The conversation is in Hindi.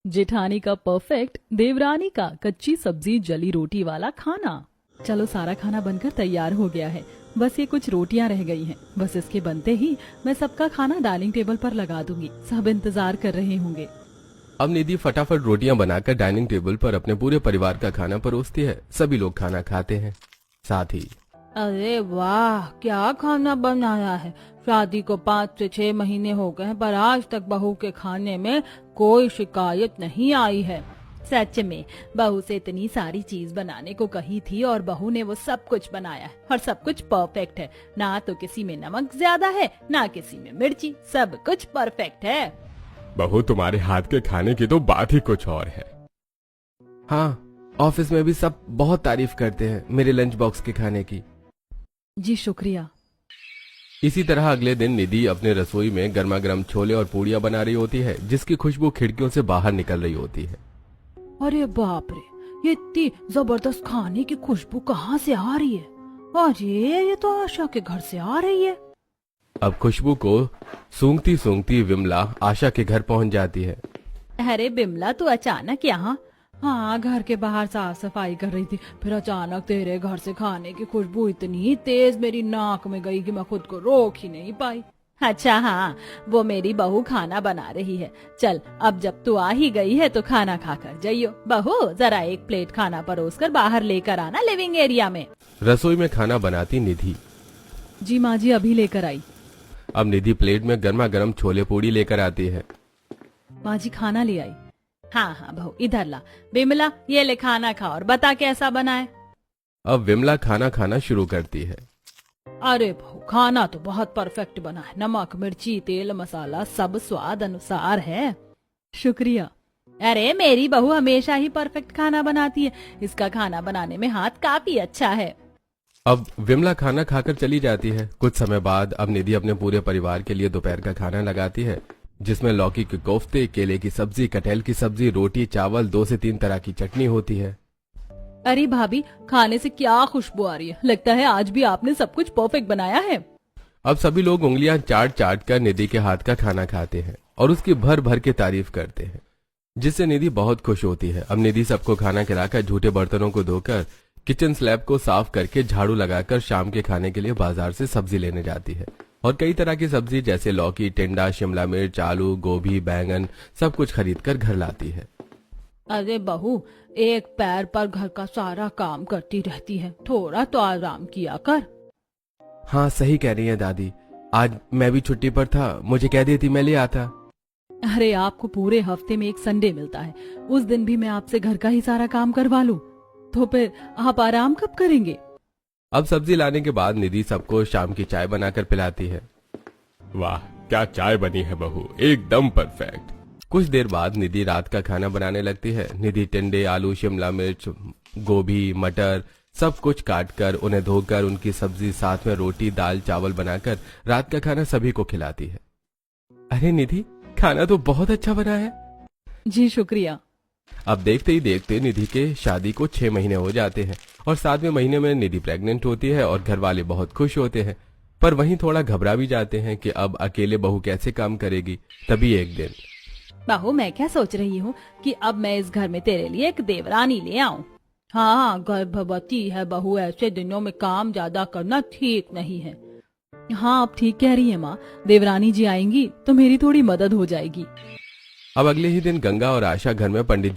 जेठानी का परफेक्ट, देवरानी का कच्ची सब्जी जली रोटी वाला खाना। चलो सारा खाना बनकर तैयार हो गया है, बस ये कुछ रोटियां रह गई हैं। बस इसके बनते ही मैं सबका खाना डाइनिंग टेबल पर लगा दूंगी। सब इंतजार कर रहे होंगे। अब निधि फटाफट रोटियां बनाकर डाइनिंग टेबल पर अपने पूरे परिवार का खाना परोसती है। सभी लोग खाना खाते हैं। साथ ही अरे वाह, क्या खाना बनाया है। शादी को 5 से 6 महीने हो गए हैं, पर आज तक बहू के खाने में कोई शिकायत नहीं आई है। सच में बहू से इतनी सारी चीज बनाने को कही थी और बहू ने वो सब कुछ बनाया है और सब कुछ परफेक्ट है। ना तो किसी में नमक ज्यादा है, ना किसी में मिर्ची, सब कुछ परफेक्ट है। बहू, तुम्हारे हाथ के खाने की तो बात ही कुछ और है। हाँ, ऑफिस में भी सब बहुत तारीफ करते हैं मेरे लंच बॉक्स के खाने की। जी शुक्रिया। इसी तरह अगले दिन निधि अपने रसोई में गर्मा गर्म छोले और पूड़ियां बना रही होती है, जिसकी खुशबू खिड़कियों से बाहर निकल रही होती है। अरे बाप रे, ये इतनी जबरदस्त खाने की खुशबू कहाँ से आ रही है? अरे ये तो आशा के घर से आ रही है। अब खुशबू को सूंघती सूंघती विमला आशा के घर पहुंच जाती है। अरे बिमला, तू अचानक यहाँ? हाँ, घर के बाहर साफ सफाई कर रही थी, फिर अचानक तेरे घर से खाने की खुशबू इतनी तेज मेरी नाक में गई कि मैं खुद को रोक ही नहीं पाई। अच्छा हाँ, वो मेरी बहू खाना बना रही है। चल, अब जब तू आ ही गई है तो खाना खाकर जाइयो। बहू, जरा एक प्लेट खाना परोस कर बाहर लेकर आना लिविंग एरिया में। रसोई में खाना बनाती निधि। जी माँ जी, अभी लेकर आई। अब निधि प्लेट में गर्मा गर्म छोले पूड़ी लेकर आती है। माँ जी, खाना ले आई। हाँ हाँ बहू, इधर ला। बिमला, ये ले खाना खा और बता कैसा बना है। अब विमला खाना खाना शुरू करती है। अरे बहू, खाना तो बहुत परफेक्ट बना है। नमक, मिर्ची, तेल, मसाला सब स्वाद अनुसार है। शुक्रिया। अरे मेरी बहू हमेशा ही परफेक्ट खाना बनाती है। इसका खाना बनाने में हाथ काफी अच्छा है। अब विमला खाना खाकर चली जाती है। कुछ समय बाद अब निधि अपने पूरे परिवार के लिए दोपहर का खाना लगाती है, जिसमें लौकी के कोफ्ते, केले की सब्जी, कटहल की सब्जी, रोटी, चावल, 2 से 3 तरह की चटनी होती है। अरे भाभी, खाने से क्या खुशबू आ रही है। लगता है आज भी आपने सब कुछ परफेक्ट बनाया है। अब सभी लोग उंगलियां चाट चाट कर निधि के हाथ का खाना खाते हैं और उसकी भर भर के तारीफ करते हैं, जिससे निधि बहुत खुश होती है। अब निधि सबको खाना खिलाकर झूठे बर्तनों को धोकर किचन स्लैब को साफ करके झाड़ू लगाकर शाम के खाने के लिए बाजार से सब्जी लेने जाती है और कई तरह की सब्जी जैसे लौकी, टिंडा, शिमला मिर्च, आलू, गोभी, बैंगन सब कुछ खरीद कर घर लाती है। अरे बहू, एक पैर पर घर का सारा काम करती रहती है, थोड़ा तो आराम किया कर। हाँ, सही कह रही है दादी। आज मैं भी छुट्टी पर था, मुझे कह देती मैं ले आता। अरे आपको पूरे हफ्ते में एक संडे मिलता है, उस दिन भी मैं आपसे घर का ही सारा काम करवा लूं, तो फिर आप आराम कब करेंगे? अब सब्जी लाने के बाद निधि सबको शाम की चाय बनाकर पिलाती है। वाह, क्या चाय बनी है बहू, एकदम परफेक्ट। कुछ देर बाद निधि रात का खाना बनाने लगती है। निधि टिंडे, आलू, शिमला मिर्च, गोभी, मटर सब कुछ काटकर उन्हें धोकर उनकी सब्जी साथ में रोटी, दाल, चावल बनाकर रात का खाना सभी को खिलाती है। अरे निधि, खाना तो बहुत अच्छा बना है। जी शुक्रिया। अब देखते ही देखते निधि के शादी को 6 महीने हो जाते हैं और 7वें महीने में निधि प्रेग्नेंट होती है और घर वाले बहुत खुश होते हैं, पर वहीं थोड़ा घबरा भी जाते हैं कि अब अकेले बहू कैसे काम करेगी। तभी एक दिन, बहू, मैं क्या सोच रही हूँ कि अब मैं इस घर में तेरे लिए एक देवरानी ले आऊं। हाँ, गर्भवती है बहू, ऐसे दिनों में काम ज्यादा करना ठीक नहीं है। हाँ, आप ठीक कह रही है माँ, देवरानी जी आएंगी तो मेरी थोड़ी मदद हो जाएगी। अब अगले ही दिन गंगा और आशा घर में पंडित